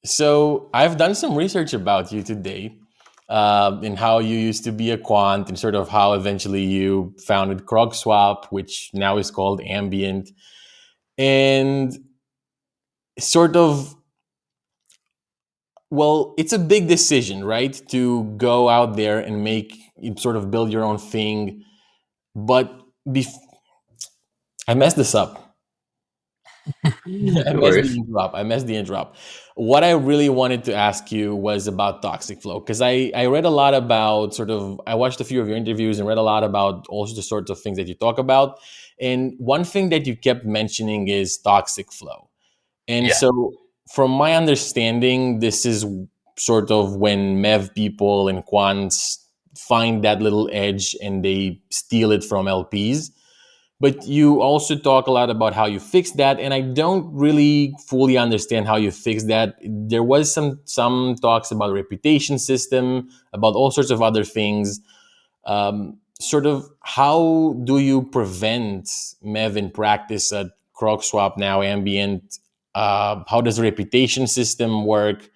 So I've done some research about you today, and how you used to be a quant, and sort of how eventually you founded CrocSwap, which now is called Ambient, and sort of, well, it's a big decision, right? To go out there and make, sort of build your own thing. But bef- I messed this up. I No messed the worries. intro up. I messed the intro up. What I really wanted to ask you was about toxic flow, because I read a lot about, sort of, I watched a few of your interviews and read a lot about also the sorts of things that you talk about. And one thing that you kept mentioning is toxic flow. And Yeah. so, from my understanding, this is sort of when Mev people and quants find that little edge and they steal it from LPs. But you also talk a lot about how you fix that, and I don't really fully understand how you fix that. There was some talks about reputation system, about all sorts of other things. Sort of, how do you prevent Mev in practice at CrocSwap, now Ambient? How does the reputation system work?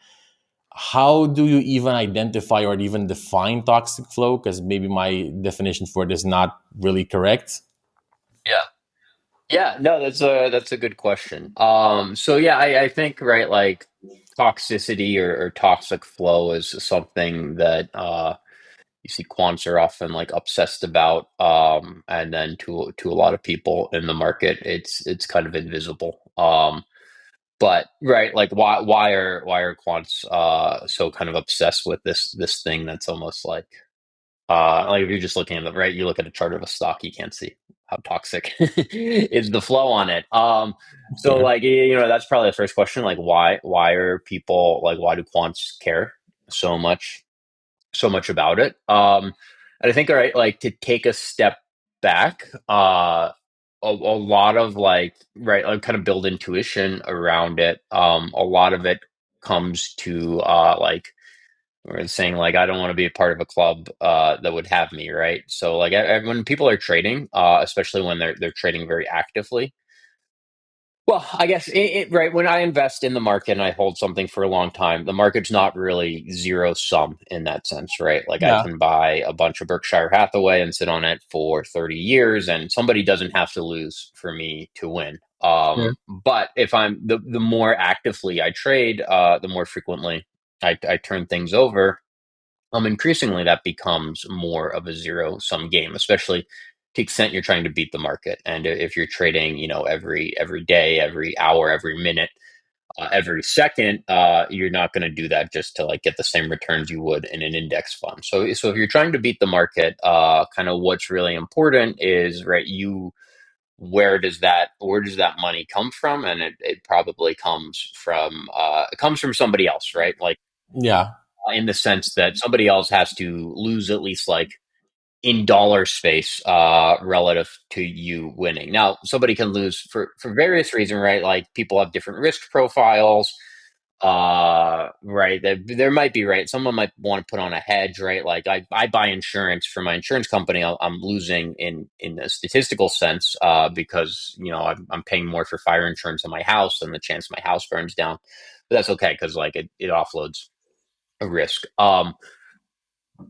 How do you even identify or even define toxic flow? Because maybe my definition for it is not really correct. Yeah. Yeah, no, that's a good question. So yeah, I think right, like toxicity or toxic flow is something that you see quants are often like obsessed about, and then to a lot of people in the market, it's kind of invisible. But right, like why are quants so kind of obsessed with this thing that's almost like if you're just looking at it, right, you look at a chart of a stock, you can't see how toxic is the flow on it. So Fair. like that's probably the first question. Like why are people like why do quants care so much about it? And I think all right, like to take a step back, a lot of like right, like kind of build intuition around it. A lot of it comes to like or saying like I don't want to be a part of a club that would have me, right? So like when people are trading, especially when they're trading very actively. Well, I guess right when I invest in the market and I hold something for a long time, the market's not really zero sum in that sense, right? Like I Yeah. can buy a bunch of Berkshire Hathaway and sit on it for 30 years, and somebody doesn't have to lose for me to win. Fair. But if I'm the more actively I trade, the more frequently I turn things over, increasingly that becomes more of a zero sum game, especially to the extent you're trying to beat the market. And if you're trading, every day, every hour, every minute, every second, you're not going to do that just to like get the same returns you would in an index fund. So if you're trying to beat the market, kind of what's really important is right, where does that money come from? And it probably comes from somebody else, right? Like Yeah. in the sense that somebody else has to lose at least like in dollar space relative to you winning. Now, somebody can lose for various reasons, right? Like people have different risk profiles. Right. There might be right. Someone might want to put on a hedge, right? Like I buy insurance for my insurance company. I'm losing in a statistical sense because I'm paying more for fire insurance on my house and the chance my house burns down. But that's okay because like it offloads a risk.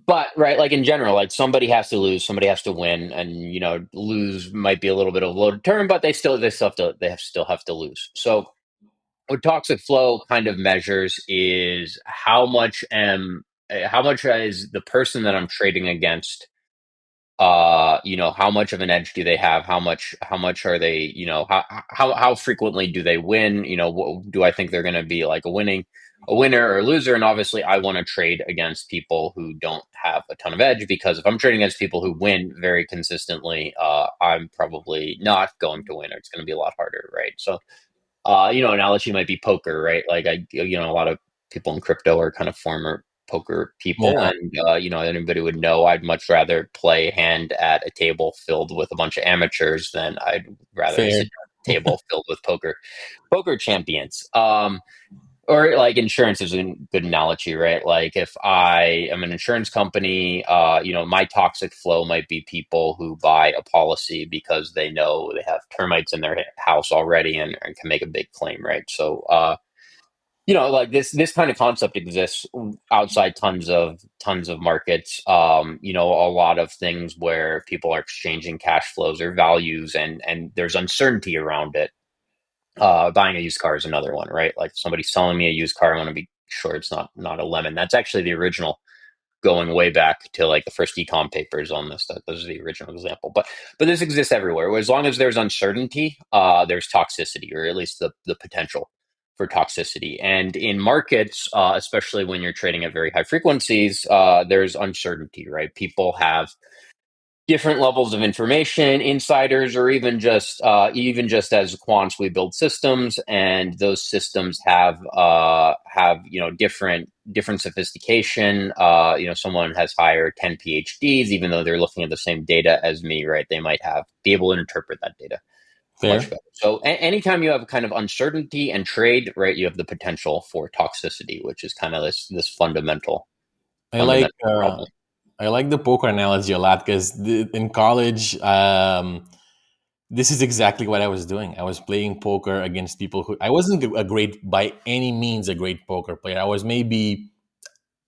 But right, like in general, like somebody has to lose, somebody has to win, and lose might be a little bit of a loaded term, but they still have to lose. So what toxic flow kind of measures is how much is the person that I'm trading against, how much of an edge do they have, how much are they, how frequently do they win, do I think they're going to be like a winner or a loser? And obviously I want to trade against people who don't have a ton of edge, because if I'm trading against people who win very consistently, I'm probably not going to win, or it's going to be a lot harder, right? So analogy might be poker, right? Like a lot of people in crypto are kind of former poker people, Yeah. and anybody would know I'd much rather play a hand at a table filled with a bunch of amateurs than I'd rather Fair. sit at a table filled with poker champions. Or like insurance is a good analogy, right? Like if I am an insurance company, my toxic flow might be people who buy a policy because they know they have termites in their house already, and can make a big claim, right? So like this kind of concept exists outside tons of markets. A lot of things where people are exchanging cash flows or values, and there's uncertainty around it. Buying a used car is another one, right? Like, if somebody's selling me a used car, I want to be sure it's not a lemon. That's actually the original, going way back to like the first econ papers on this. Those are the original example. But this exists everywhere. As long as there's uncertainty, there's toxicity, or at least the potential for toxicity. And in markets, especially when you're trading at very high frequencies, there's uncertainty, right? People have different levels of information, insiders, or even just as quants, we build systems, and those systems have different sophistication. Someone has higher 10 PhDs, even though they're looking at the same data as me, right? They might be able to interpret that data much Fair. better. So anytime you have kind of uncertainty and trade, right, you have the potential for toxicity, which is kind of this fundamental I like fundamental problem. I like the poker analogy a lot because in college, this is exactly what I was doing. I was playing poker against people who I wasn't a great by any means a great poker player. I was maybe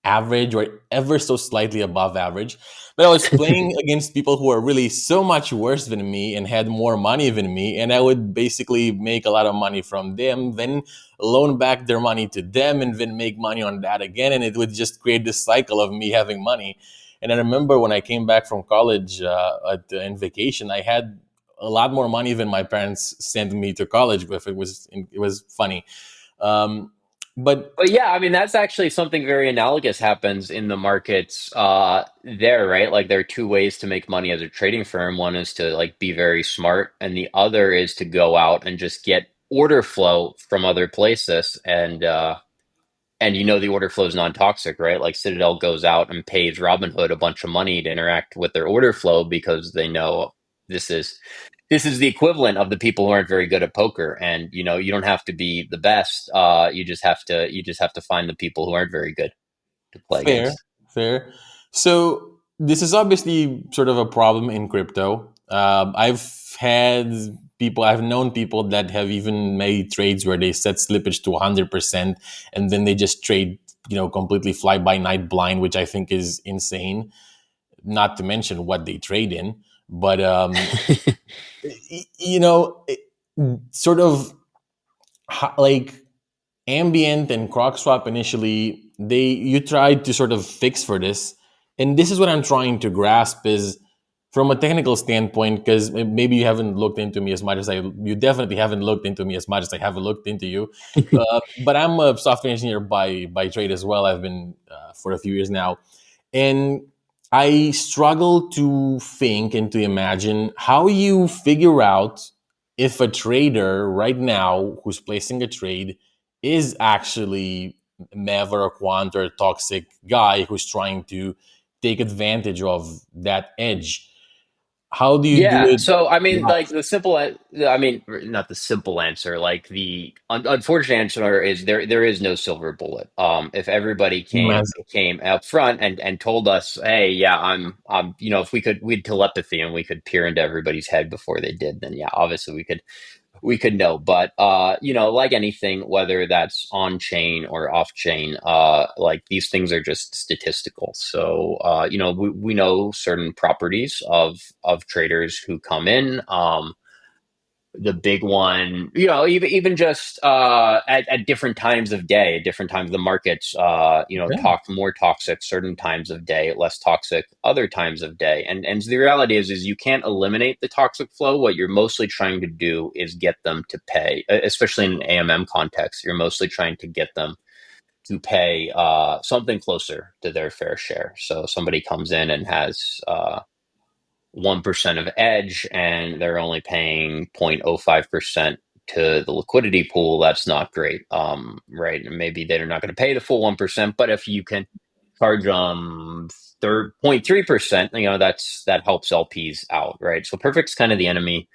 average or ever so slightly above average. But I was playing against people who were really so much worse than me and had more money than me. And I would basically make a lot of money from them, then loan back their money to them, and then make money on that again. And it would just create this cycle of me having money. And I remember when I came back from college in vacation, I had a lot more money than my parents sent me to college with. It was funny. Um, but But yeah, I mean, that's actually something very analogous happens in the markets there, right? Like, there are two ways to make money as a trading firm. One is to like be very smart, and the other is to go out and just get order flow from other places. And the order flow is non-toxic, right? Like, Citadel goes out and pays Robinhood a bunch of money to interact with their order flow because they know this is this is the equivalent of the people who aren't very good at poker. And you don't have to be the best. You just have to find the people who aren't very good to play fair, against. fair. So this is obviously sort of a problem in crypto. I've known people that have even made trades where they set slippage to 100%, and then they just trade, completely fly by night blind, which I think is insane. Not to mention what they trade in, but sort of like Ambient and CrocSwap initially, you tried to sort of fix for this, and this is what I'm trying to grasp is from a technical standpoint, because maybe you haven't looked into me as much as you definitely haven't looked into me as much as I haven't looked into you. But I'm a software engineer by trade as well. I've been for a few years now, and I struggle to think and to imagine how you figure out if a trader right now who's placing a trade is actually never a quant or a toxic guy who's trying to take advantage of that edge. How do you do Yeah, it? so I mean, Not like, I mean, not the simple answer. Like, the unfortunate answer is there is no silver bullet. If everybody came up front and told us, hey, yeah, if we'd telepathy and we could peer into everybody's head before they did, then yeah, obviously we could know. But like anything, whether that's on chain or off chain, like, these things are just statistical. So we know certain properties of traders who come in. The big one, even just at different times of day, at different times of the markets, yeah, talk more toxic certain times of day, less toxic other times of day. And the reality is you can't eliminate the toxic flow. What you're mostly trying to do is get them to pay, especially in an AMM context. You're mostly trying to get them to pay something closer to their fair share. So somebody comes in and has 1% of edge, and they're only paying 0.05% to the liquidity pool. That's not great, right? And maybe they're not going to pay the full 1%, but if you can charge 0.3%, that helps LPs out, right? So perfect's kind of the enemy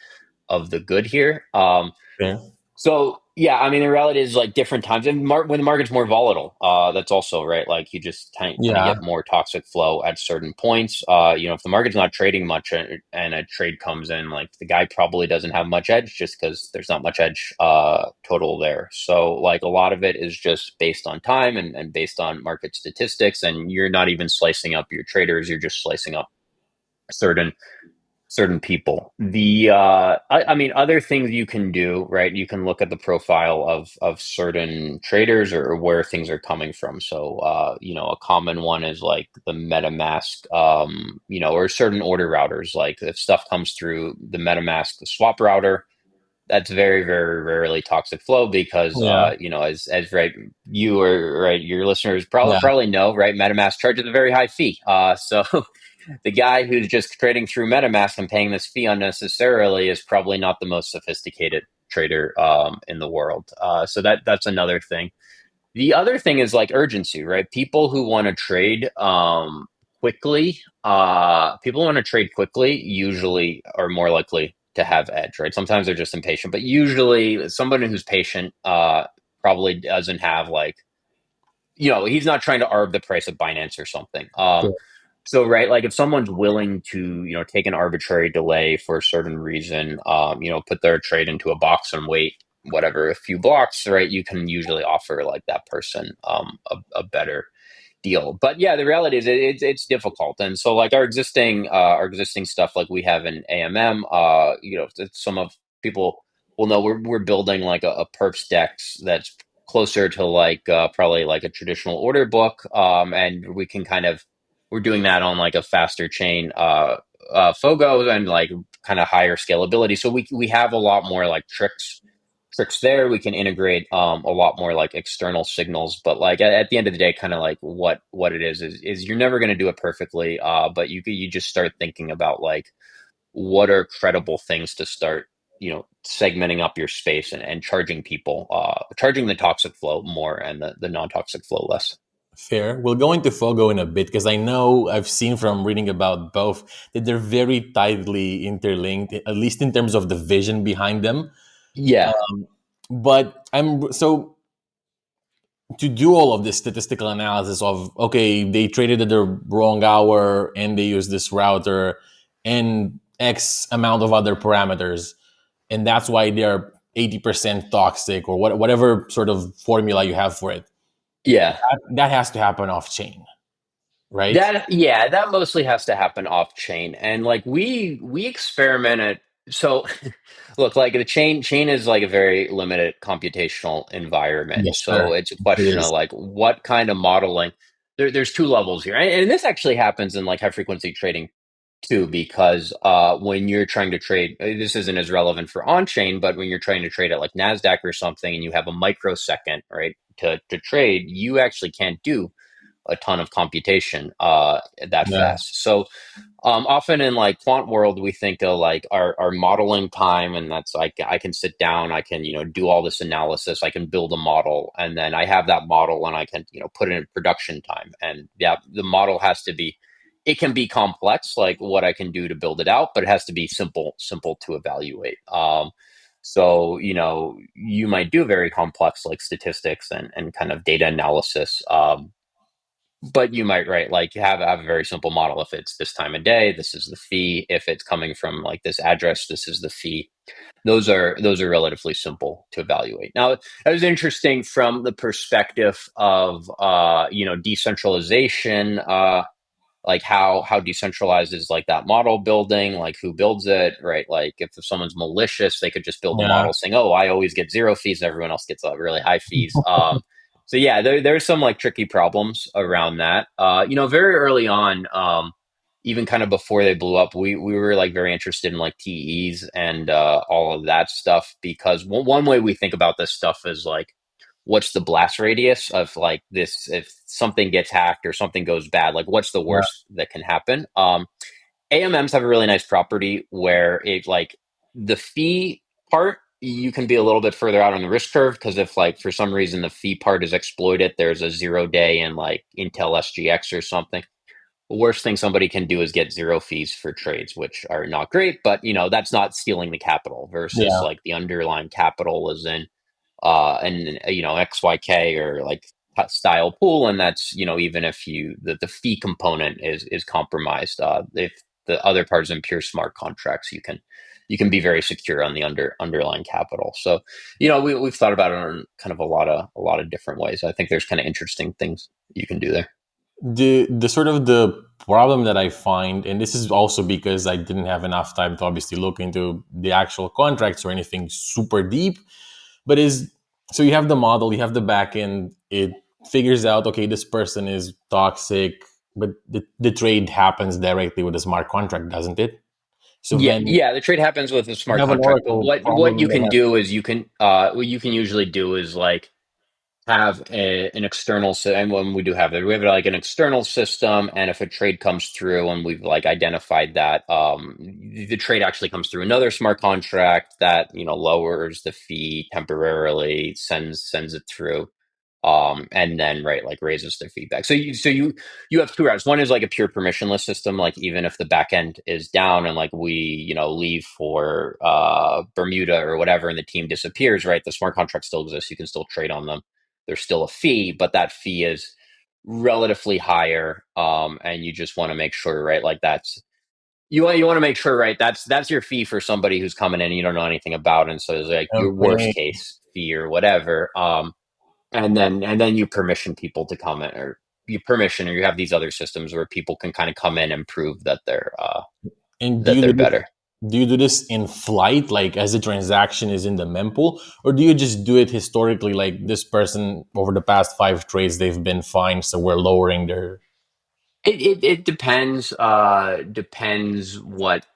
of the good here. fair. So Yeah, I mean, the reality is like different times, and when the market's more volatile, that's also right. Like you just kind of Yeah, get more toxic flow at certain points. If the market's not trading much and a trade comes in, like the guy probably doesn't have much edge just because there's not much edge total there. So like a lot of it is just based on time and based on market statistics, and you're not even slicing up your traders; you're just slicing up certain people. I mean, other things you can do, right? You can look at the profile of certain traders or where things are coming from. So, a common one is like the MetaMask, or certain order routers. Like if stuff comes through the MetaMask the swap router, that's very, very rarely toxic flow because, yeah, as right, you or right, your listeners probably yeah. probably know, right? MetaMask charges a very high fee. So the guy who's just trading through MetaMask and paying this fee unnecessarily is probably not the most sophisticated trader in the world. So that's another thing. The other thing is like urgency, right? People who want to trade quickly, people who want to trade quickly usually are more likely to have edge, right? Sometimes they're just impatient, but usually somebody who's patient probably doesn't have like, he's not trying to arb the price of Binance or something. Sure. So right, like if someone's willing to, take an arbitrary delay for a certain reason, put their trade into a box and wait whatever a few blocks, right? You can usually offer like that person a better deal. But yeah, the reality is it's difficult, and so like our existing stuff like we have in AMM, some of people will know we're building like a perps dex that's closer to like probably like a traditional order book, and we can kind of we're doing that on like a faster chain, Fogo and like kind of higher scalability. So we have a lot more like tricks there. We can integrate a lot more like external signals, but like at the end of the day, kind of like what it is you're never going to do it perfectly. But you just start thinking about like what are credible things to start, segmenting up your space and charging people, charging the toxic flow more and the non-toxic flow less. Fair. We'll go into Fogo in a bit because I know I've seen from reading about both that they're very tightly interlinked, at least in terms of the vision behind them. Yeah, But I'm so to do all of this statistical analysis of okay, they traded at the wrong hour and they used this router and X amount of other parameters, and that's why they're 80% toxic or whatever sort of formula you have for it. yeah. That has to happen off chain, right? That mostly has to happen off chain. And like we experimented. So look, like the chain is like a very limited computational environment. Yes, sir. So it's a It question of is. like what kind of modeling. There's two levels here. And this actually happens in like high frequency trading too, because when you're trying to trade, this isn't as relevant for on chain, but when you're trying to trade at like NASDAQ or something and you have a microsecond, right, to trade, you actually can't do a ton of computation that Yeah, fast. So often in like quant world, we think of like our modeling time, and that's like I can sit down, I can do all this analysis, I can build a model, and then I have that model, and I can put it in production time. And yeah, the model has to be. It can be complex, like what I can do to build it out, but it has to be simple to evaluate. So you might do very complex like statistics and kind of data analysis. But you might, right, like have a very simple model. If it's this time of day, this is the fee. If it's coming from like this address, this is the fee. Those are relatively simple to evaluate. Now, that was interesting from the perspective of decentralization. Like how decentralized is like that model building, like who builds it, right? Like if someone's malicious, they could just build a yeah, model saying, oh, I always get zero fees and everyone else gets really high fees. So yeah, there's some like tricky problems around that. Very early on, even kind of before they blew up, we were like very interested in like TEs and all of that stuff, because one way we think about this stuff is like what's the blast radius of like this, if something gets hacked or something goes bad, like what's the yeah, worst that can happen. AMMs have a really nice property where it like the fee part, you can be a little bit further out on the risk curve, because if like for some reason the fee part is exploited, there's a 0 day in like Intel SGX or something. The worst thing somebody can do is get zero fees for trades, which are not great, but that's not stealing the capital versus yeah. like the underlying capital is in and XYK or like style pool, and that's even if the fee component is compromised, if the other part is in pure smart contracts, you can be very secure on the underlying capital. So we've thought about it in kind of a lot of different ways. I think there's kind of interesting things you can do there. The sort of the problem that I find, and this is also because I didn't have enough time to obviously look into the actual contracts or anything super deep, but is so you have the model, you have the backend, it figures out, okay, this person is toxic, but the trade happens directly with a smart contract, doesn't it? So Yeah, then yeah, the trade happens with a you smart have an contract, but Oracle what problem you that can has. do is what you can usually do is like have an external and when we do have it, we have like an external system, and if a trade comes through and we've like identified that the trade actually comes through another smart contract that lowers the fee temporarily, sends it through, and then right, like raises their feedback. So you have two routes. One is like a pure permissionless system, like even if the backend is down and like we leave for Bermuda or whatever and the team disappears, right, the smart contract still exists, you can still trade on them, there's still a fee, but that fee is relatively higher, and you just want to make sure, right, like that's you want to make sure, right, that's your fee for somebody who's coming in and you don't know anything about, and so it's like your worst Okay. case fee or whatever. And then you permission people to come in, or you permission, or you have these other systems where people can kind of come in and prove that they're And that they're better. do you do this in flight, like as the transaction is in the mempool, or do you just do it historically, like this person over the past five trades they've been fine, so we're lowering their. It depends what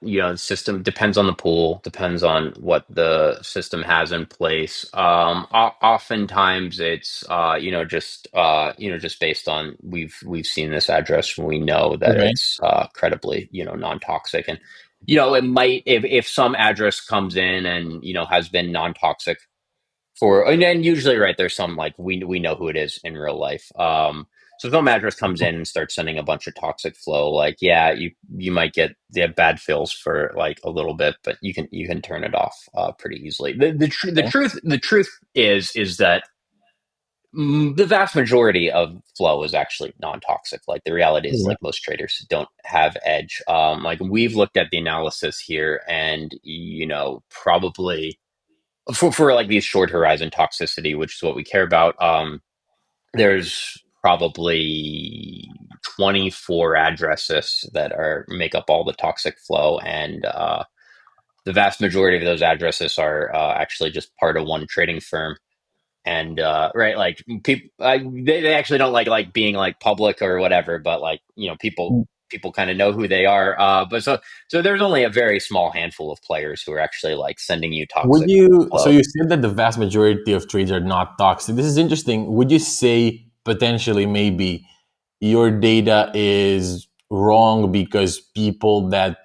the system, depends on the pool, depends on what the system has in place. Oftentimes it's just based on we've seen this address and we know that Okay. it's credibly non-toxic, and it might, if some address comes in and has been non-toxic and then usually, right, there's some like we know who it is in real life. So if some address comes in and starts sending a bunch of toxic flow, like yeah, you might get the bad fills for like a little bit, but you can turn it off pretty easily. Okay. The truth is that the vast majority of flow is actually non-toxic. Like the reality is, Okay. like most traders don't have edge. Like we've looked at the analysis here, and probably for like these short horizon toxicity, which is what we care about, there's probably 24 addresses that make up all the toxic flow, and the vast majority of those addresses are actually just part of one trading firm. And right, like people, they actually don't like being like public or whatever, but like people kind of know who they are. But so there's only a very small handful of players who are actually like sending you Would toxic you, so flow. you said that the vast majority of trades are not toxic. This is interesting. Would you say potentially maybe your data is wrong because people that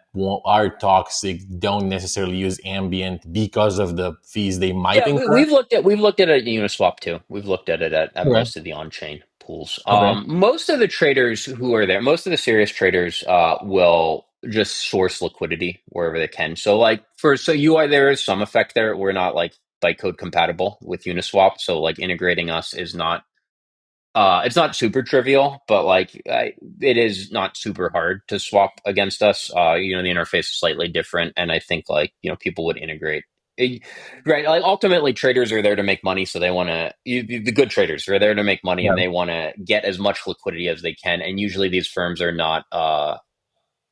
are toxic don't necessarily use ambient because of the fees they might Yeah, incur? we've looked at it at Uniswap too. We've looked at it at Okay. most of the on-chain pools. Okay. Most of the traders who are there, most of the serious traders, will just source liquidity wherever they can. So like there is some effect there. We're not like bytecode compatible with Uniswap, so like integrating us is not it's not super trivial, but like it is not super hard to swap against us. The interface is slightly different, and I think like people would integrate. Right, like ultimately, traders are there to make money, so they want to. The good traders are there to make money, Yeah. and they want to get as much liquidity as they can. And usually, these firms are not.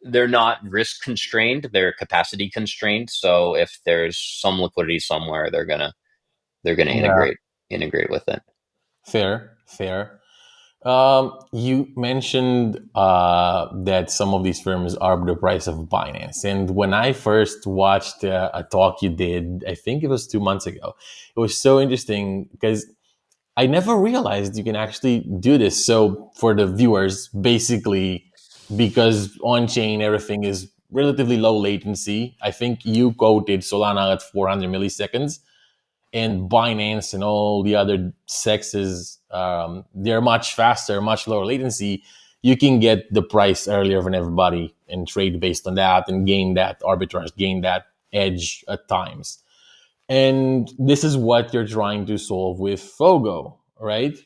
They're not risk constrained; they're capacity constrained. So if there's some liquidity somewhere, they're gonna Yeah. integrate with it. Fair. Fair. You mentioned that some of these firms are the price of Binance. And when I first watched a talk you did, I think it was 2 months ago, it was so interesting because I never realized you can actually do this. So for the viewers, basically, because on chain everything is relatively low latency, I think you quoted Solana at 400 milliseconds, and Binance and all the other sexes, they're much faster, much lower latency. You can get the price earlier than everybody and trade based on that and gain that arbitrage, gain that edge at times. And this is what you're trying to solve with Fogo, right?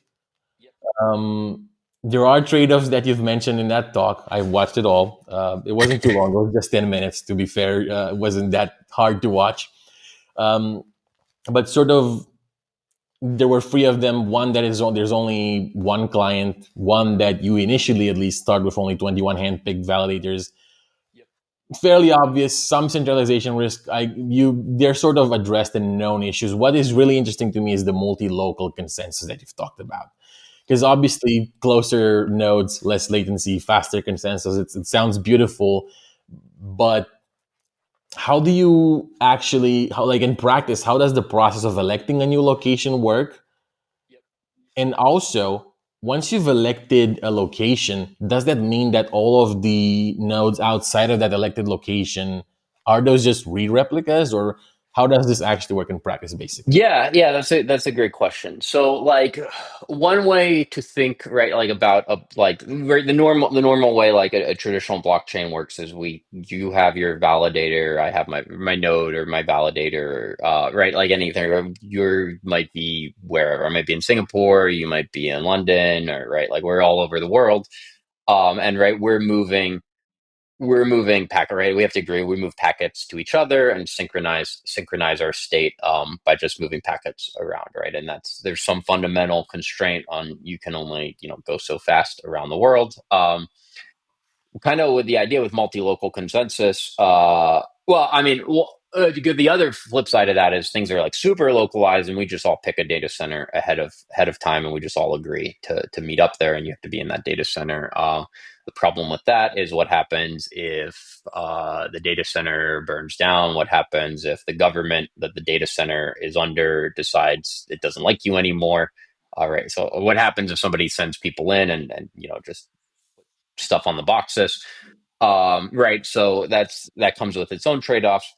Um, there are trade-offs that you've mentioned in that talk. I watched it all. It wasn't too long. It was just 10 minutes, to be fair. It wasn't that hard to watch. Um, but sort of, there were three of them. One that is there's only one client. One that you initially at least start with only 21 handpicked validators. Fairly obvious, some centralization risk. They're sort of addressed and known issues. What is really interesting to me is the multi-local consensus that you've talked about, because obviously closer nodes, less latency, faster consensus. It sounds beautiful, but how do you actually, how, like, in practice, how does the process of electing a new location work? And also, once you've elected a location, does that mean that all of the nodes outside of that elected location are those just re-replicas, or how does this actually work in practice, basically? Yeah, that's a great question. So, like, one way to think, right, like about a like the normal way like a traditional blockchain works is you have your validator, I have my node or my validator, right, like anything. Or you might be wherever, I might be in Singapore, you might be in London, or right, like we're all over the world, and right, we're moving packet, right? We have to agree. We move packets to each other and synchronize our state by just moving packets around, right? And there's some fundamental constraint on you can only go so fast around the world. Kind of with the idea with multi-local consensus. Well, I mean, the other flip side of that is things are like super localized, and we just all pick a data center ahead of time, and we just all agree to meet up there, and you have to be in that data center. The problem with that is what happens if the data center burns down? What happens if the government that the data center is under decides it doesn't like you anymore? All right. So what happens if somebody sends people in and just stuff on the boxes? Right. So that comes with its own trade-offs.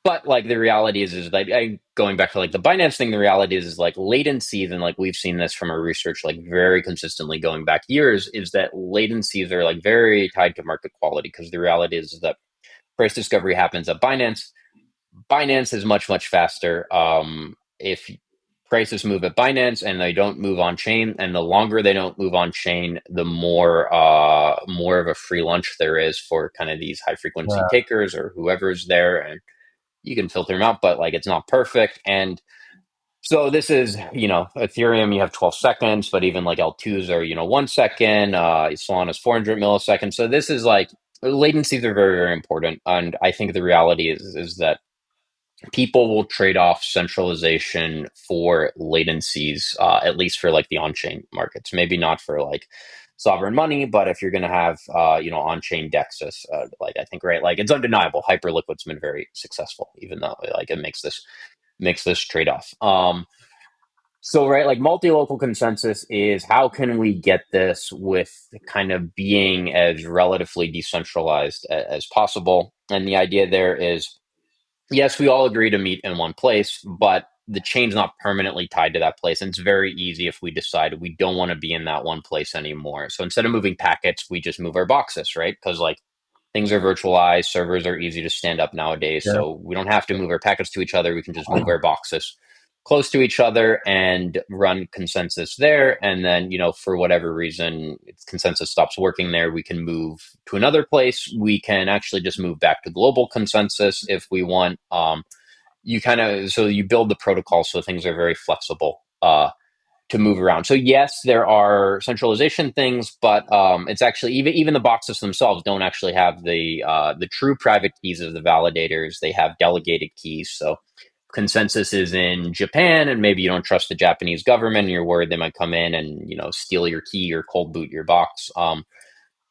But like the reality is like going back to like the Binance thing, the reality is like latencies, and like we've seen this from our research, like very consistently going back years, is that latencies are like very tied to market quality, because the reality is that price discovery happens at Binance. Binance is much, much faster. If prices move at Binance and they don't move on chain, and the longer they don't move on chain, the more of a free lunch there is for kind of these high frequency Yeah. takers or whoever's there, and you can filter them out, but like it's not perfect. And so this is, Ethereum, you have 12 seconds, but even like L2s are, 1 second. Solana is 400 milliseconds. So this is like latencies are very, very important. And I think the reality is that people will trade off centralization for latencies, at least for like the on-chain markets. Maybe not for like sovereign money, but if you're going to have, on-chain DEXs, like I think, right, like it's undeniable, Hyperliquid's been very successful, even though like it makes this trade-off. So, right, like multi-local consensus is how can we get this with kind of being as relatively decentralized as possible? And the idea there is, yes, we all agree to meet in one place, but the chain's not permanently tied to that place. And it's very easy if we decide we don't want to be in that one place anymore. So instead of moving packets, we just move our boxes, right? Because like things are virtualized, servers are easy to stand up nowadays. Yeah. So we don't have to move our packets to each other. We can just move our boxes close to each other and run consensus there. And then, for whatever reason, if consensus stops working there, we can move to another place. We can actually just move back to global consensus if we want. So you build the protocol so things are very flexible to move around. So yes, there are centralization things, but it's actually even the boxes themselves don't actually have the true private keys of the validators. They have delegated keys. So consensus is in Japan, and maybe you don't trust the Japanese government, and you're worried they might come in and steal your key or cold boot your box.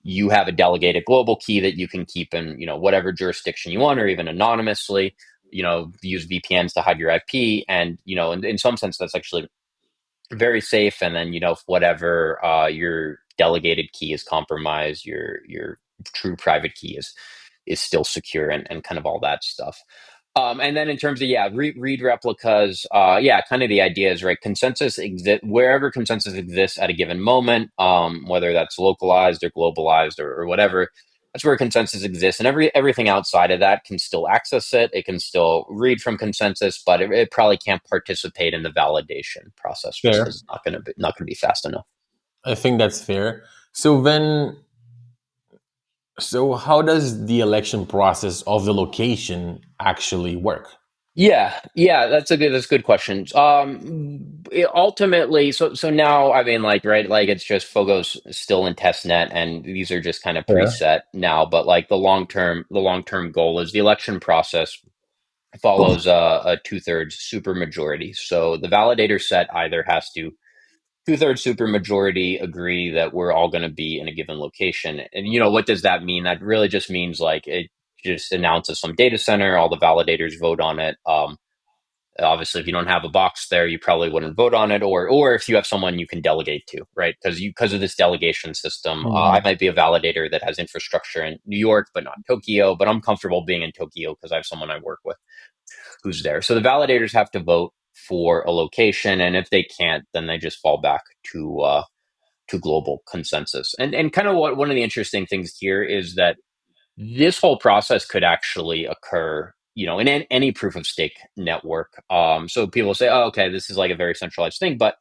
You have a delegated global key that you can keep in whatever jurisdiction you want, or even anonymously. Use VPNs to hide your IP, and in some sense that's actually very safe. And then if whatever your delegated key is compromised, your true private key is still secure, and kind of all that stuff. And then in terms of read replicas, kind of the idea is, right, consensus exist wherever consensus exists at a given moment, whether that's localized or globalized or whatever. that's where consensus exists, and everything outside of that can still access it. It can still read from consensus, but it probably can't participate in the validation process just Fair. because it's not going to be fast enough. I think that's fair. So then, so how does the election process of the location actually work? Yeah, that's a good question. Ultimately, so now, I mean, like, right, like it's just Fogo's still in test net, and these are just kind of Fair. preset now. But like the long term goal is the election process follows a two-thirds supermajority. So the validator set either has to two-thirds supermajority agree that we're all going to be in a given location. And what does that mean? That really just means like it just announces some data center, all the validators vote on it. Obviously, if you don't have a box there, you probably wouldn't vote on it, or if you have someone you can delegate to, right? Because of this delegation system, I Mhm. might be a validator that has infrastructure in New York but not Tokyo, but I'm comfortable being in Tokyo because I have someone I work with who's there. So the validators have to vote for a location, and if they can't, then they just fall back to global consensus. And kind of what one of the interesting things here is that this whole process could actually occur, in any proof of stake network. So people say, "Oh, okay, this is like a very centralized thing," but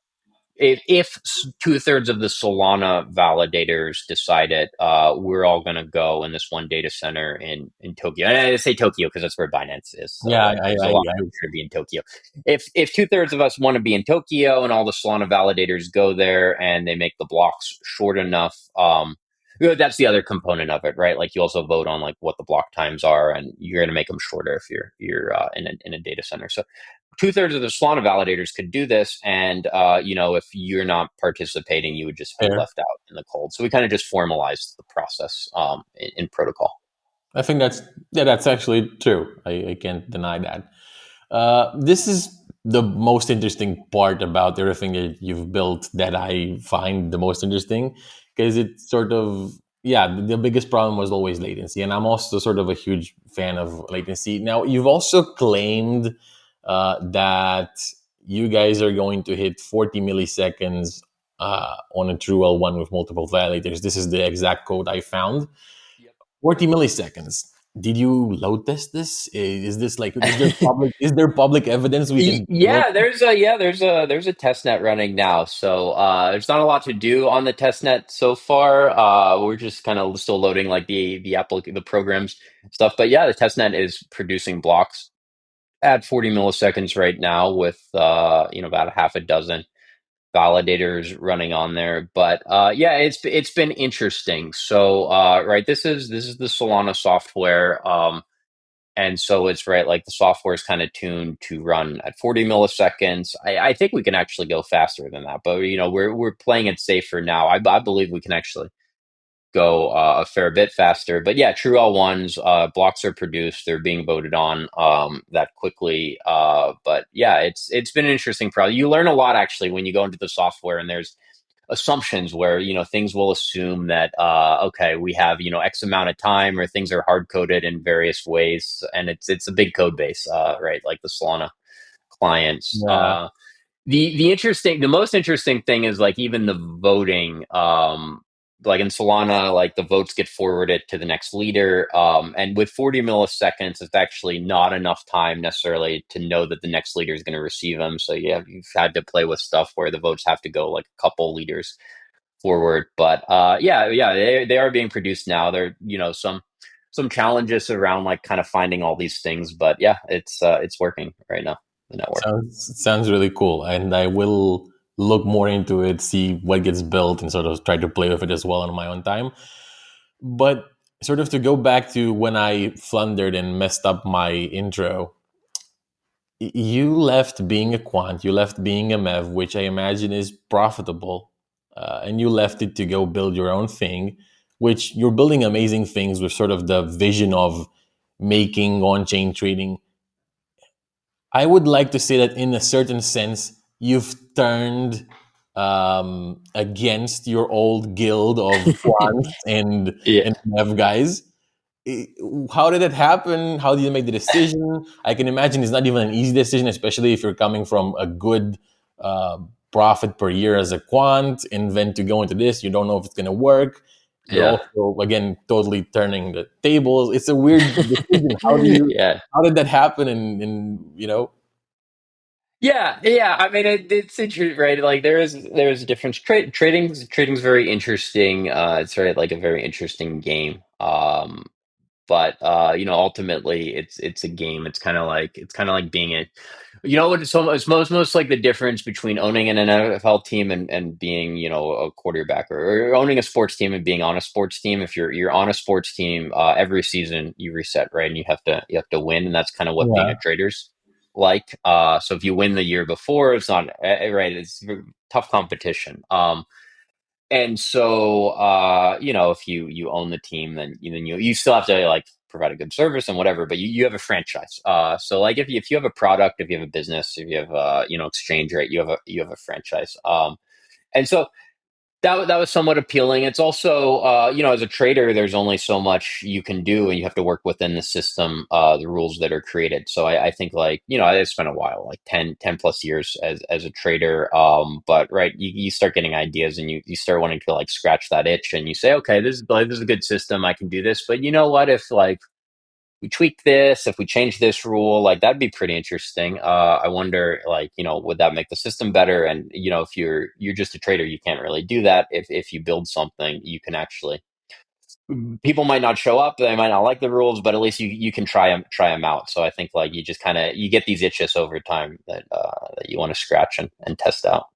if two-thirds of the Solana validators decided we're all going to go in this one data center in Tokyo, and I say Tokyo because that's where Binance is, so Yeah, like there's a lot I to be in Tokyo. If two-thirds of us want to be in Tokyo and all the Solana validators go there and they make the blocks short enough, that's the other component of it, right? Like you also vote on like what the block times are, and you're going to make them shorter if you're in a data center. So two-thirds of the Solana validators could do this, and if you're not participating, you would just be fair. left out in the cold. So we kind of just formalized the process in protocol. I think that's yeah, that's actually true. I can't deny that. This is the most interesting part about everything that you've built that I find the most interesting because it's sort of yeah, the biggest problem was always latency, and I'm also sort of a huge fan of latency. Now you've also claimed that you guys are going to hit 40 milliseconds on a true L1 with multiple validators. This is the exact code I found. 40 milliseconds. Did you load test this? Is this like is there public evidence we can look? Yeah, there's a test net running now. So there's not a lot to do on the test net so far. We're just kind of still loading like the programs stuff. But yeah, the test net is producing blocks at 40 milliseconds right now with about a half a dozen validators running on there. But yeah, it's been interesting. So right, this is the Solana software. And so it's right, like the software is kind of tuned to run at 40 milliseconds. I think we can actually go faster than that, but we're playing it safe for now. I believe we can actually go a fair bit faster. But yeah, true L1s, blocks are produced, they're being voted on that quickly. But yeah, it's been an interesting problem. You learn a lot actually when you go into the software, and there's assumptions where things will assume that okay, we have X amount of time, or things are hard coded in various ways, and it's a big code base, right? Like the Solana clients. Yeah, The most interesting thing is like even the voting. Like in Solana, like the votes get forwarded to the next leader, and with 40 milliseconds, it's actually not enough time necessarily to know that the next leader is going to receive them. So you've had to play with stuff where the votes have to go like a couple leaders forward. But yeah, they are being produced now. There, some challenges around like kind of finding all these things, but yeah, it's working right now. The network. sounds really cool, and I will look more into it, see what gets built, and sort of try to play with it as well on my own time. But sort of to go back to when I flundered and messed up my intro, you left being a quant, you left being a mev, which I imagine is profitable, and you left it to go build your own thing, which you're building amazing things with sort of the vision of making on chain trading. I would like to say that in a certain sense, you've turned against your old guild of quants Yeah. and mev guys. Eh, how did it happen? How did you make the decision? I can imagine it's not even an easy decision, especially if you're coming from a good uh, profit per year as a quant, and then to go into this, you don't know if it's going to work. you're Yeah. also again totally turning the tables. It's a weird decision. How do you Yeah. how did that happen? And you know, Yeah, yeah. I mean, it's interesting, right? Like there's a difference. Trading's very interesting. It's very like a very interesting game. But ultimately, it's a game. It's kind of like being a, what? It's most like the difference between owning an NFL team and being a quarterback, or owning a sports team and being on a sports team. If you're on a sports team, every season you reset, right, and you have to win, and that's kind of what being a yeah, trader's like. So if you win the year before, it's not right. It's tough competition. And so, if you own the team, then you still have to like provide a good service and whatever, but you have a franchise. So like if you have a product, if you have a business, if you have exchange rate, you have a franchise. And so that was somewhat appealing. It's also, as a trader, there's only so much you can do, and you have to work within the system, the rules that are created. So I think, like, I spent a while, like 10 plus years as a trader. But right, you start getting ideas, and you start wanting to like scratch that itch, and you say, okay, this is a good system. I can do this. But you know what? If like we tweak this, if we change this rule, like that'd be pretty interesting. I wonder, like, would that make the system better? And if you're just a trader, you can't really do that. If you build something, you can actually. People might not show up, they might not like the rules, but at least you can try them out. So I think like you just kind of you get these itches over time that you want to scratch and test out.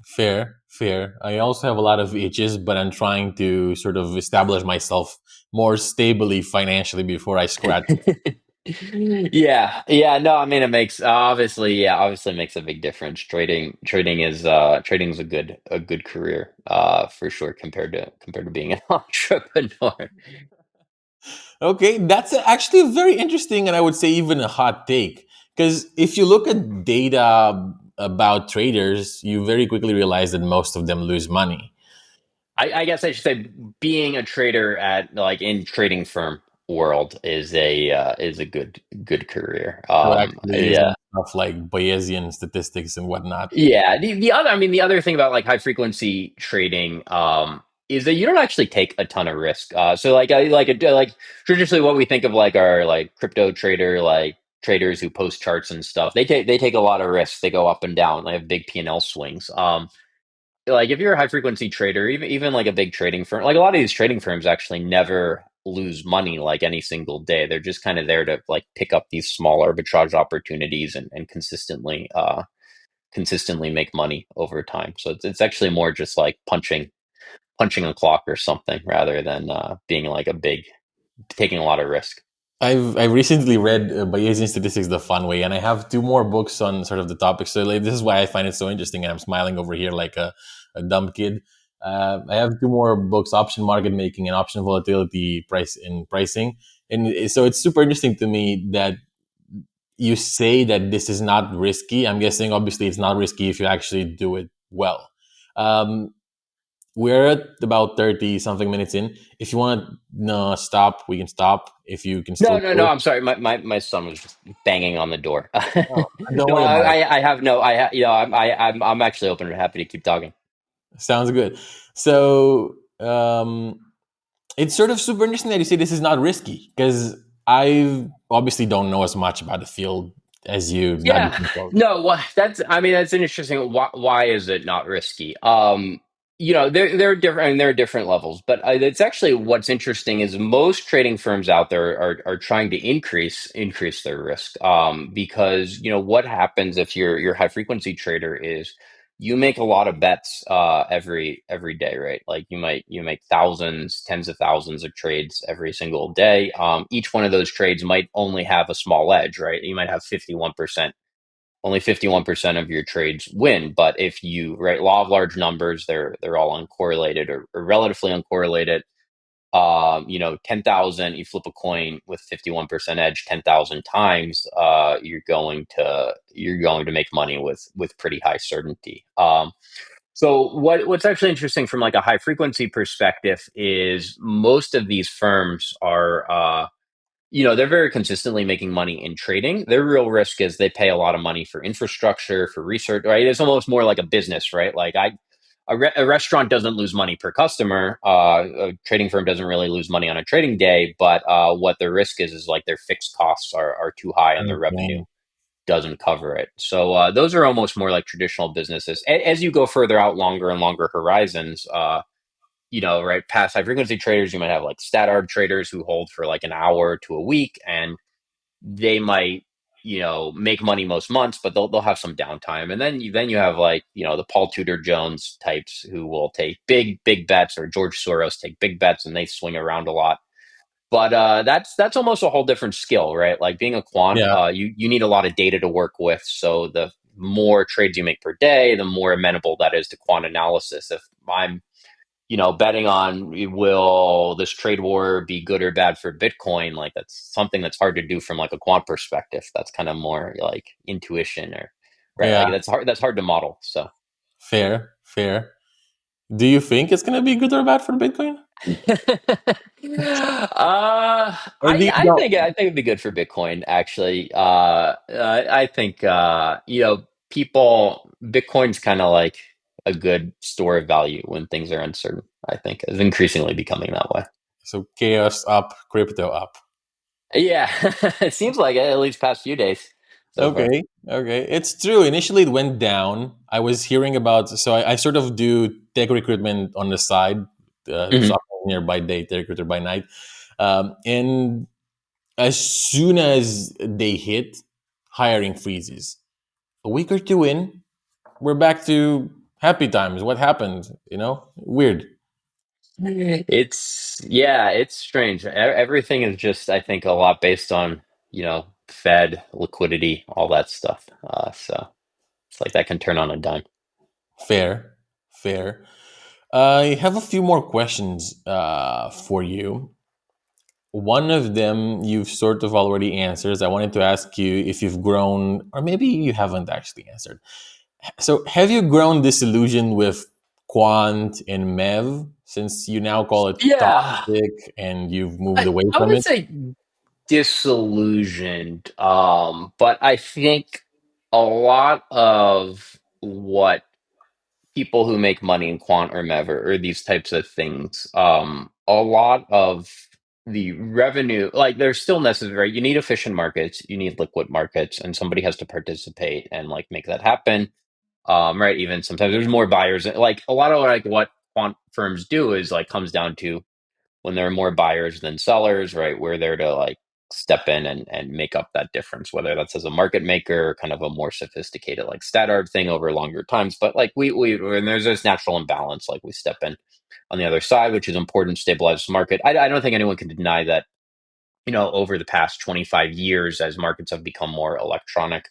fair, fair. I also have a lot of itches, but I'm trying to sort of establish myself more stably financially before I scratch. Yeah, yeah, no, I mean it makes obviously makes a big difference. Trading is a good career, for sure, compared to being an entrepreneur. Okay, that's actually very interesting, and I would say even a hot take. Because if you look at data about traders, you very quickly realize that most of them lose money. I guess I should say being a trader at like in trading firm world is a good career. So actually Yeah. using stuff like Bayesian statistics and whatnot. Yeah, the other thing about like high frequency trading is that you don't actually take a ton of risk. So like like traditionally what we think of like our like crypto trader, like traders who post charts and stuff. They take a lot of risks. They go up and down. They have big P&L swings. Like if you're a high frequency trader, even like a big trading firm, like a lot of these trading firms actually never lose money like any single day. They're just kind of there to like pick up these small arbitrage opportunities and consistently make money over time. So it's actually more just like punching a clock or something rather than being like a big taking a lot of risk. I've recently read Bayesian statistics the fun way, and I have two more books on sort of the topic. So like, this is why I find it so interesting, and I'm smiling over here like a dumb kid. I have two more books: option market making and option volatility price in pricing. And so it's super interesting to me that you say that this is not risky. I'm guessing obviously it's not risky if you actually do it well. Um, we're at about 30 something minutes in. If you want to no, stop, we can stop. If you can No, still no, no. go, I'm sorry. My son was just banging on the door. oh, don't No, worry about it. I have no. I'm actually open and happy to keep talking. Sounds good. So it's sort of super interesting that you say this is not risky because I obviously don't know as much about the field as you, not Yeah, even close. no, I mean, that's interesting. Why is it not risky? There are different, and there are different levels, but it's actually what's interesting is most trading firms out there are trying to increase their risk. Because what happens if you're a high frequency trader is you make a lot of bets every day, right? Like you make thousands, tens of thousands of trades every single day. Each one of those trades might only have a small edge, right? You might have 51%, only 51% of your trades win. But if you, right, law of large numbers, they're all uncorrelated, or relatively uncorrelated. 10,000, you flip a coin with 51% edge 10,000 times, you're going to make money with pretty high certainty. So what's actually interesting from like a high frequency perspective is most of these firms are they're very consistently making money in trading. Their real risk is they pay a lot of money for infrastructure, for research, right? It's almost more like a business, right? Like a restaurant doesn't lose money per customer. A trading firm doesn't really lose money on a trading day, but what their risk is like their fixed costs are too high and their revenue Okay. doesn't cover it. So those are almost more like traditional businesses. As you go further out, longer and longer horizons, right, past high frequency traders, you might have like stat arb traders who hold for like an hour to a week, and they might make money most months, but they'll have some downtime. And then you have like the Paul Tudor Jones types who will take big bets, or George Soros take big bets and they swing around a lot. But that's almost a whole different skill, right? Like being a quant, Yeah. you need a lot of data to work with. So the more trades you make per day, the more amenable that is to quant analysis. If I'm betting on will this trade war be good or bad for Bitcoin, like that's something that's hard to do from like a quant perspective. That's kind of more like intuition, or right, Yeah. like that's hard to model. So Fair. Fair. Do you think it's gonna be good or bad for Bitcoin? Or do you I know? think it'd be good for Bitcoin actually. I think people Bitcoin's kind of like a good store of value when things are uncertain. I think is increasingly becoming that way. So chaos up, crypto up. Yeah, it seems like it, at least past few days so far. Okay, okay. It's true. Initially, it went down. I was hearing about, so I sort of do tech recruitment on the side, Mhm. software engineer by day, tech recruiter by night. And as soon as they hit, hiring freezes. A week or two in, we're back to happy times. What happened? Weird. It's strange. Everything is just, I think, a lot based on Fed liquidity, all that stuff. So it's like that can turn on a dime. Fair, fair. I have a few more questions for you. One of them you've sort of already answered. I wanted to ask you if you've grown, or maybe you haven't actually answered. So, have you grown disillusioned with quant and mev since you now call it Yeah, toxic and you've moved I, away I from would it? say disillusioned. But I think a lot of what people who make money in quant or mev or these types of things, a lot of the revenue, like they're still necessary. You need efficient markets, you need liquid markets, and somebody has to participate and like make that happen. Right. Even sometimes there's more buyers. Like a lot of like what quant firms do is like comes down to when there are more buyers than sellers, right? We're there to like step in and make up that difference, whether that's as a market maker, kind of a more sophisticated like stat arb thing over longer times. But like we when there's this natural imbalance, like we step in on the other side, which is important to stabilize the market. I don't think anyone can deny that, over the past 25 years, as markets have become more electronic,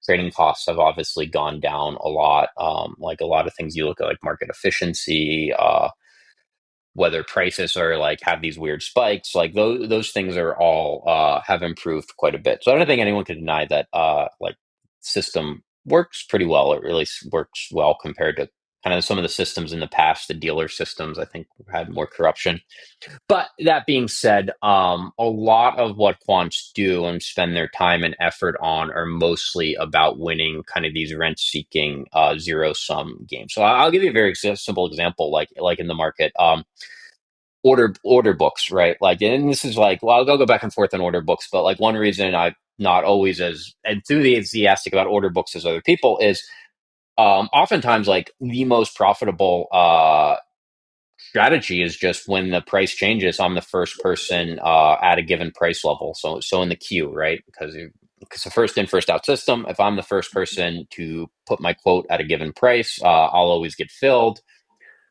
trading costs have obviously gone down a lot. Like a lot of things you look at, like market efficiency, whether prices are like have these weird spikes, like those things are all have improved quite a bit. So I don't think anyone can deny that like system works pretty well. It really works well compared to kind of some of the systems in the past. The dealer systems, I think, had more corruption. But that being said, a lot of what quants do and spend their time and effort on are mostly about winning kind of these rent-seeking zero-sum games. So I'll give you a very simple example, like in the market. Order books, right? Like, and this is like, well, I'll go back and forth on order books, but like one reason I'm not always as enthusiastic about order books as other people is oftentimes like the most profitable strategy is just when the price changes, I'm the first person at a given price level. So in the queue, right? Because it's a first in, first out system. If I'm the first person to put my quote at a given price, I'll always get filled.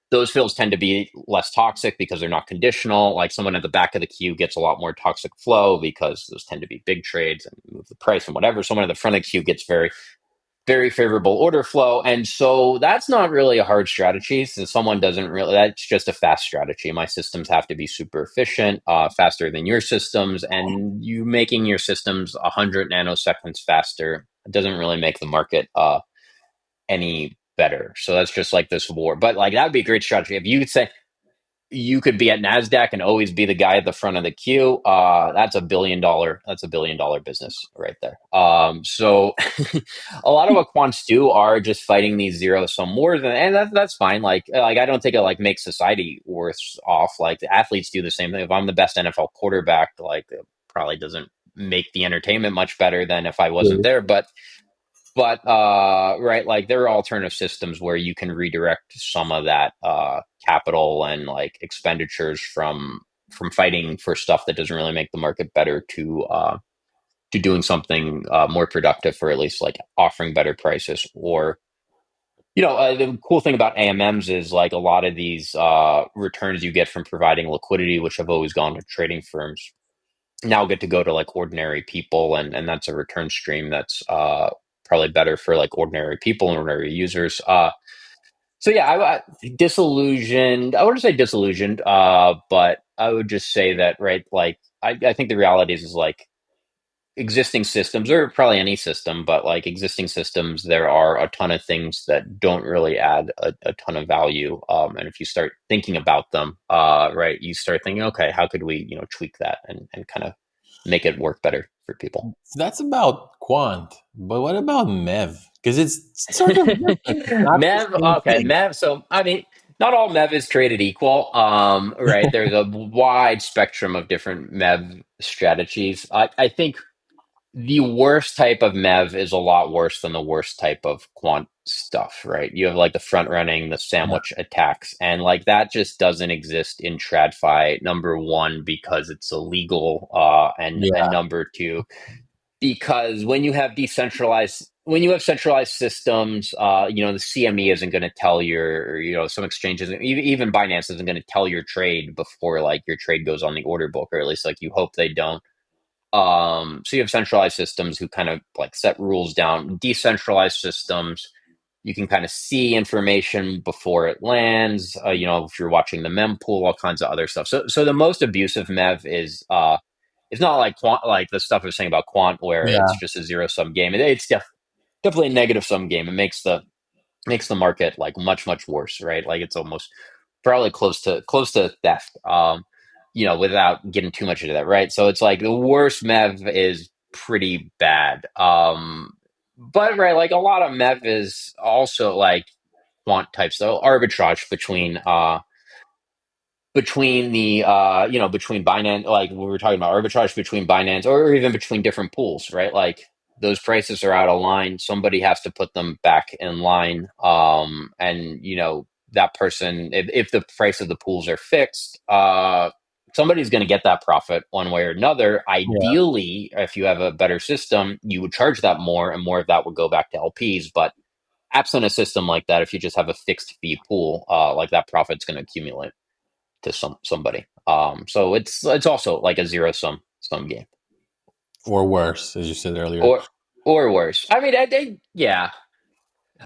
Those fills tend to be less toxic because they're not conditional. Like someone at the back of the queue gets a lot more toxic flow because those tend to be big trades and move the price and whatever. Someone at the front of the queue gets very favorable order flow. And so that's not really a hard strategy. Since someone doesn't really, that's just a fast strategy. My systems have to be super efficient, faster than your systems. And you making your systems 100 nanoseconds faster doesn't really make the market any better. So that's just like this war. But like that would be a great strategy. If you could say, you could be at NASDAQ and always be the guy at the front of the queue. That's $1 billion business right there. So a lot of what quants do are just fighting these zero sum wars, and that's fine. Like I don't think it like makes society worse off. Like the athletes do the same thing. If I'm the best NFL quarterback, like it probably doesn't make the entertainment much better than if I wasn't there. But right, like there are alternative systems where you can redirect some of that capital and like expenditures from fighting for stuff that doesn't really make the market better to doing something more productive, or at least like offering better prices. Or the cool thing about AMMs is like a lot of these returns you get from providing liquidity, which have always gone to trading firms, now get to go to like ordinary people, and that's a return stream that's probably better for like ordinary people and ordinary users. So yeah, disillusioned. I wouldn't say disillusioned, but I would just say that, right, like I think the reality is like existing systems, or probably any system, but like existing systems, there are a ton of things that don't really add a ton of value. And if you start thinking about them, right, you start thinking, okay, how could we, tweak that and kind of make it work better for people? That's about quant, but what about mev? Because it's sort of different. It's not the Mev, same okay, thing. Mev. So I mean, not all Mev is traded equal. Right, there's a wide spectrum of different Mev strategies. I think the worst type of Mev is a lot worse than the worst type of quant stuff, right? You have like the front running, the Yeah. sandwich attacks, and like that just doesn't exist in TradFi. Number one, because it's illegal, and Yeah. number two, because when you have centralized systems, the CME isn't going to tell some exchanges, even Binance isn't going to tell your trade before like your trade goes on the order book, or at least like you hope they don't. So you have centralized systems who kind of like set rules down. Decentralized systems, you can kind of see information before it lands. If you're watching the mempool, all kinds of other stuff. So the most abusive Mev is it's not like quant, like the stuff I was saying about quant, where it's Yeah. just a zero sum game. It's definitely a negative sum game. It makes the market like much much worse, right? Like it's almost probably close to theft. Without getting too much into that, right? So it's like the worst Mev is pretty bad. But right, like a lot of Mev is also like quant types, though arbitrage between the between Binance, like we were talking about arbitrage between Binance, or even between different pools, right? Like those prices are out of line, somebody has to put them back in line. And that person, if the price of the pools are fixed, somebody's going to get that profit one way or another. Yeah. Ideally, if you have a better system, you would charge that more, and more of that would go back to LPs. But absent a system like that, if you just have a fixed fee pool, like that profit's going to accumulate to somebody. So it's also like a zero sum game, Or worse, as you said earlier. or worse. I mean, yeah.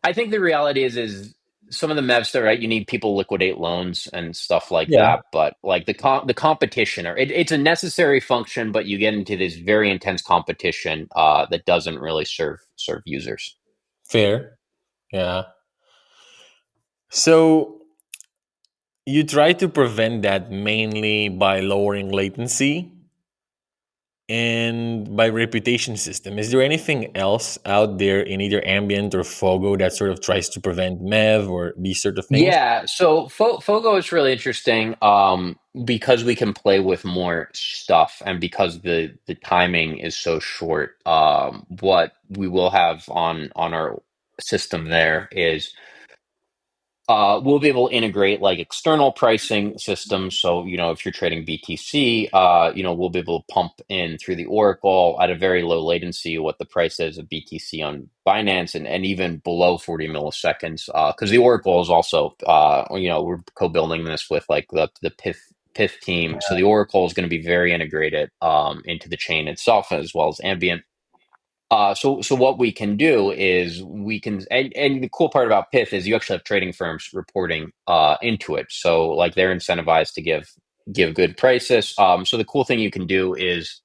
I think the reality is some of the Mevs that, right, you need people liquidate loans and stuff like Yeah. that. But like the competition, or it's a necessary function, but you get into this very intense competition that doesn't really serve users. Fair. Yeah. So you try to prevent that mainly by lowering latency and by reputation system. Is there anything else out there in either Ambient or Fogo that sort of tries to prevent MEV or these sort of things? Yeah, so Fogo is really interesting because we can play with more stuff, and because the timing is so short. What we will have on our system there is we'll be able to integrate like external pricing systems. So, if you're trading BTC, we'll be able to pump in through the Oracle at a very low latency what the price is of BTC on Binance, and even below 40 milliseconds. Because the Oracle is also, we're co-building this with like the Pith team. So the Oracle is going to be very integrated into the chain itself, as well as Ambient. So what we can do is we can, and the cool part about Pith is you actually have trading firms reporting into it. So like they're incentivized to give good prices. So the cool thing you can do is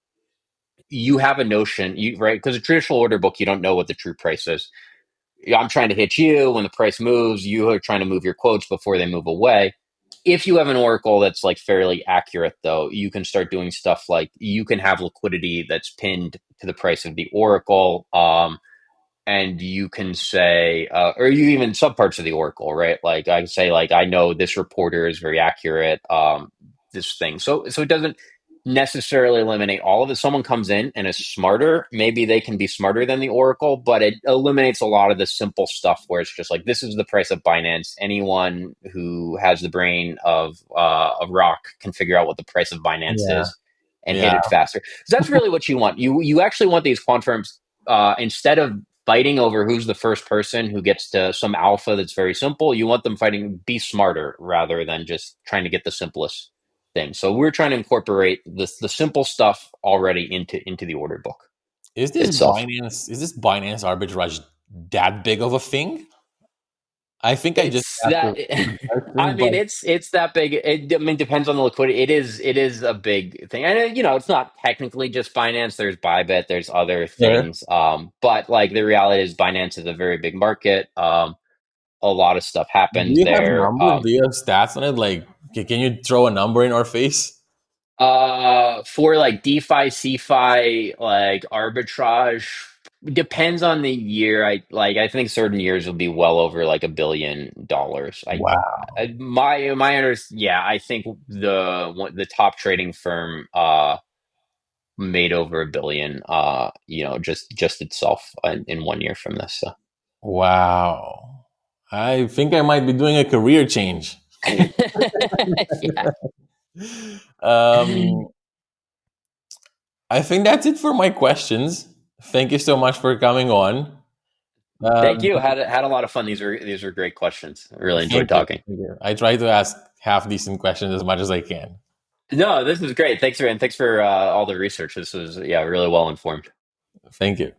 you have a notion, right? Because a traditional order book, you don't know what the true price is. I'm trying to hit you when the price moves. You are trying to move your quotes before they move away. if you have an oracle that's like fairly accurate, though, you can start doing stuff like you can have liquidity that's pinned to the price of the oracle. And you can say, or you even subparts of the oracle, right? Like I can say, like I know this reporter is very accurate. This thing, so it doesn't necessarily eliminate all of it. Someone comes in and is smarter, maybe they can be smarter than the oracle, but it eliminates a lot of the simple stuff where it's just like this is the price of Binance. Anyone who has the brain of rock can figure out what the price of Binance Yeah. is and hit Yeah. it faster. So that's really what you want. You actually want these quant firms instead of fighting over who's the first person who gets to some alpha that's very simple. You want them fighting, be smarter rather than just trying to get the simplest thing. So we're trying to incorporate the simple stuff already into the order book itself. Is this Binance arbitrage that big of a thing? I think I just It's asked that. the I question, mean, but it's that big. I mean, depends on the liquidity. It is a big thing, and it's not technically just Binance. There's Bybit, there's other sure. things. But like the reality is, Binance is a very big market. A lot of stuff Do happens you have there. numbers? Do you have stats on it? Like, can you throw a number in our face? For like DeFi, CeFi, like arbitrage, depends on the year. I think certain years will be well over like $1 billion. Wow. Yeah, I think the top trading firm made over 1 billion just itself in 1 year from this. So Wow. I think I might be doing a career change. yeah. Um, I think that's it for my questions. Thank you so much for coming on. Thank Um, you. Had a lot of fun. These were great questions. I really enjoyed thank you. talking. Thank you. I try to ask half decent questions as much as I can. No, this is great. Thanks for all the research. This was, yeah, really well informed. Thank you.